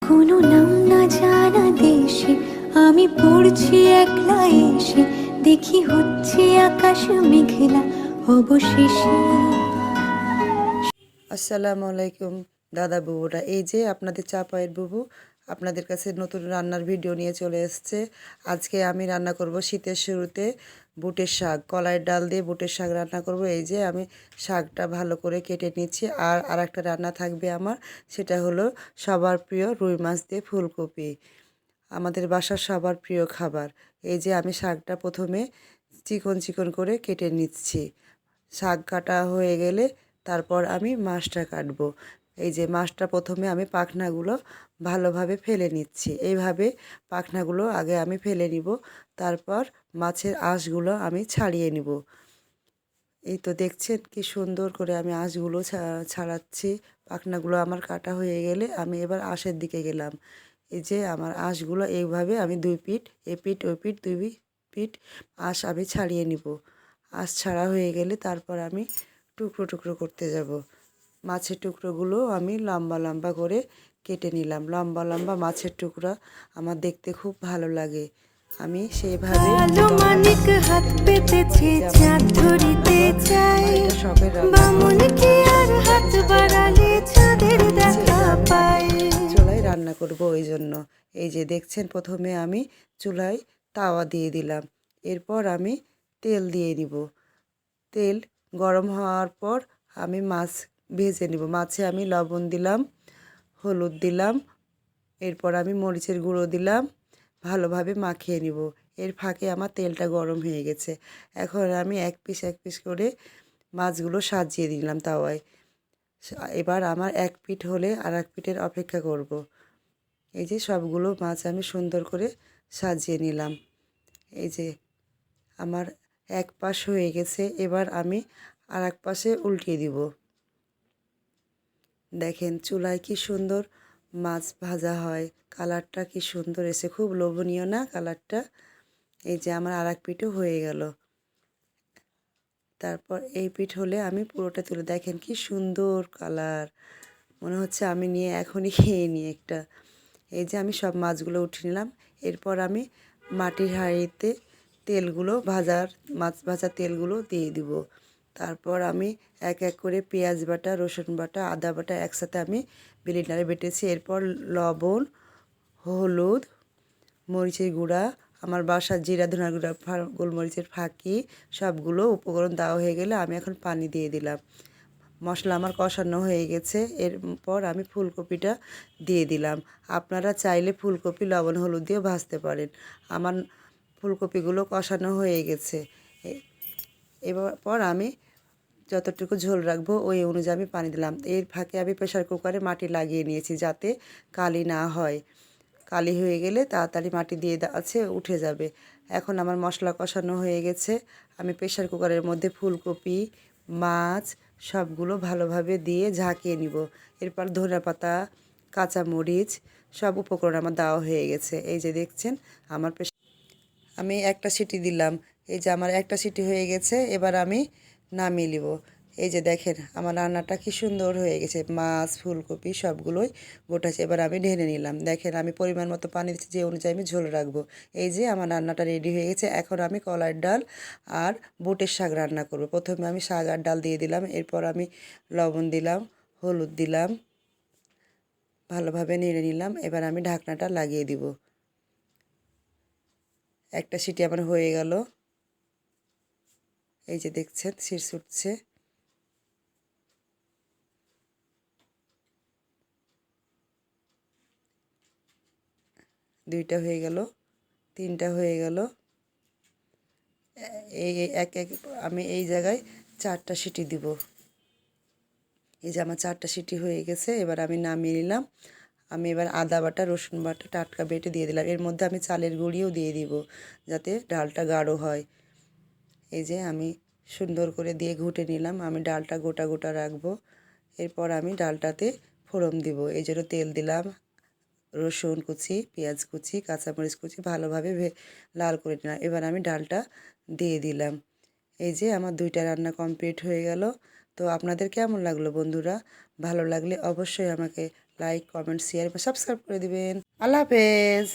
কোনো নাম না জানা দেশে আমি পড়ছি একলা এসে, দেখি হচ্ছে আকাশ মেঘলা অবশেষে। আসসালামু আলাইকুম দাদা বুবুরা। এই যে আপনাদের চাপায়ের বুবু আপনাদের কাছে নতুন রান্নার ভিডিও নিয়ে চলে এসেছে। আজকে আমি রান্না করব শীতের শুরুতে বুটের শাক, কলাইয়ের ডাল দিয়ে বুটের শাক রান্না করব। এই যে আমি শাকটা ভালো করে কেটে নিচ্ছি। আর আরেকটা রান্না থাকবে আমার, সেটা হলো সবার প্রিয় রুই মাছ দিয়ে ফুলকপি, আমাদের বাসার সবার প্রিয় খাবার। এই যে আমি শাকটা প্রথমে চিকন চিকন করে কেটে নিচ্ছি। শাক কাটা হয়ে গেলে তারপর আমি মাছটা কাটবো। এই যে মাছটা প্রথমে আমি পাখনাগুলো ভালোভাবে ফেলে নিচ্ছি। এইভাবে পাখনাগুলো আগে আমি ফেলে নিব, তারপর মাছের আঁশগুলো আমি ছাড়িয়ে নিব। এই তো দেখছেন কি সুন্দর করে আমি আঁশগুলো ছাড়াচ্ছি। পাখনাগুলো আমার কাটা হয়ে গেলে আমি এবার আঁশের দিকে গেলাম। এই যে আমার আঁশগুলো এইভাবে আমি দুই পিঠ, এ পিঠ ওই পিঠ দুই পিঠ আঁশ আমি ছাড়িয়ে নিব। আঁশ ছাড়া হয়ে গেলে তারপর আমি টুকরো টুকরো করতে যাব। মাছের টুকরোগুলো আমি লম্বা লম্বা করে কেটে নিলাম। লম্বা লম্বা মাছের টুকরা আমার দেখতে খুব ভালো লাগে। আমি সেইভাবে মানিক হাত পেতেছে চাঁদ ধরিতে চাই, বামন কি আর হাত বাড়ালে চাঁদের দেখা পায়। চুলায় রান্না করব ওই জন্য। এই যে দেখছেন প্রথমে আমি চুলায় তাওয়া দিয়ে দিলাম, এরপর আমি তেল দিয়ে নিব। তেল গরম হওয়ার পর আমি মাছ ভেজে নিব। মাছে আমি লবণ দিলাম, হলুদ দিলাম, এরপর আমি মরিচের গুঁড়ো দিলাম, ভালোভাবে মাখিয়ে নিব। এর ফাঁকে আমার তেলটা গরম হয়ে গেছে। এখন আমি এক পিস করে মাছগুলো সাজিয়ে দিলাম তাওয়ায়। এবার আমার এক পিঠ হলে আর এক পিঠের অপেক্ষা করব। এই যে সবগুলো মাছ আমি সুন্দর করে সাজিয়ে নিলাম। এই যে আমার এক পাশ হয়ে গেছে, এবার আমি আর এক পাশে উল্টিয়ে দিব। দেখেন চুলায় কি সুন্দর মাছ ভাজা হয়, কালারটা কি সুন্দর এসে, খুব লোভনীয় না কালারটা। এই যে আমার আর এক পিঠও হয়ে গেল। তারপর এই পিঠ হলে আমি পুরোটা তুলে, দেখেন কি সুন্দর কালার, মনে হচ্ছে আমি নিয়ে এখনই খেয়ে নিই একটা। এই যে আমি সব মাছগুলো উঠিয়ে নিলাম। এরপর আমি মাটির হাঁড়িতে তেলগুলো মাছ ভাজার তেলগুলো দিয়ে দিব। তারপর আমি এক এক করে পেঁয়াজ বাটা, রসুন বাটা, আদা বাটা একসাথে আমি ব্লেন্ডারে বেটেছি। এরপর লবণ, হলুদ, মরিচের গুঁড়া, আমার বাসার জিরা ধনিয়ার গুঁড়া, গোলমরিচের ফাঁকি, সবগুলো উপকরণ দেওয়া হয়ে গেলে আমি এখন পানি দিয়ে দিলাম। মশলা আমার কষানো হয়ে গেছে। এরপর আমি ফুলকপিটা দিয়ে দিলাম। আপনারা চাইলে ফুলকপি লবণ হলুদ দিয়েও ভাজতে পারেন। আমার ফুলকপিগুলো কষানো হয়ে গেছে। এবার আমি যতটুকু ঝোল রাখবো ওই অনুযায়ী আমি পানি দিলাম। এর ফাঁকে আমি প্রেশার কুকারে মাটি লাগিয়ে নিয়েছি যাতে কালি না হয়। কালি হয়ে গেলে তাড়াতাড়ি মাটি দিয়ে আছে উঠে যাবে। এখন আমার মশলা কষানো হয়ে গেছে। আমি প্রেশার কুকারের মধ্যে ফুলকপি, মাছ সবগুলো ভালোভাবে দিয়ে ঝাঁকিয়ে নিব। এরপর ধনেপাতা, কাঁচামরিচ সব উপকরণ আমার দেওয়া হয়ে গেছে। এই যে দেখছেন আমার আমি একটা সিটি দিলাম। এই যে আমার একটা সিটি হয়ে গেছে, এবার আমি নামিয়ে নিব। এই যে দেখেন আমার রান্নাটা কি সুন্দর হয়ে গেছে, মাছ ফুলকপি সবগুলোই গোটাছে। এবার আমি ঢেলে নিলাম। দেখেন আমি পরিমাণ মতো পানি দিচ্ছি, যে অনুযায়ী আমি ঝোল রাখবো। এই যে আমার রান্নাটা রেডি হয়ে গেছে। এখন আমি কলাইয়ের ডাল আর বুটের শাক রান্না করব। প্রথমে আমি শাক আর ডাল দিয়ে দিলাম, এরপর আমি লবণ দিলাম, হলুদ দিলাম, ভালোভাবে নেড়ে নিলাম। এবার আমি ঢাকনাটা লাগিয়ে দিব। একটা সিটি আমার হয়ে গেল। এই যে দেখছেন শীষ উঠছে। দুইটা হয়ে গেল, তিনটা হয়ে গেল। এই এক এক আমি এই জায়গায় চারটা সিটি দিব। এই যে আমার চারটা সিটি হয়ে গেছে। এবার আমি নামিয়ে নিলাম। আমি এবার আদা বাটা, রসুন বাটা টাটকা বেটে দিয়ে দিলাম। এর মধ্যে আমি চালের গুঁড়িও দিয়ে দিব যাতে ডালটা গাঢ় হয়। এই যে আমি সুন্দর করে দিয়ে ঘুটে নিলাম। আমি ডালটা গোটা গোটা রাখবো। এরপর আমি ডালটাতে ফোড়ন দিব। এই জন্য তেল দিলাম, রসুন কুচি, পেঁয়াজ কুচি, কাঁচামরিচ কুচি ভালোভাবে লাল করে নিলাম। এবার আমি ডালটা দিয়ে দিলাম। এই যে আমার দুইটা রান্না কমপ্লিট হয়ে গেল। তো আপনাদের কেমন লাগলো বন্ধুরা? ভালো লাগলে অবশ্যই আমাকে লাইক কমেন্ট শেয়ার বা সাবস্ক্রাইব করে দিবেন। আল্লাহ হাফেজ।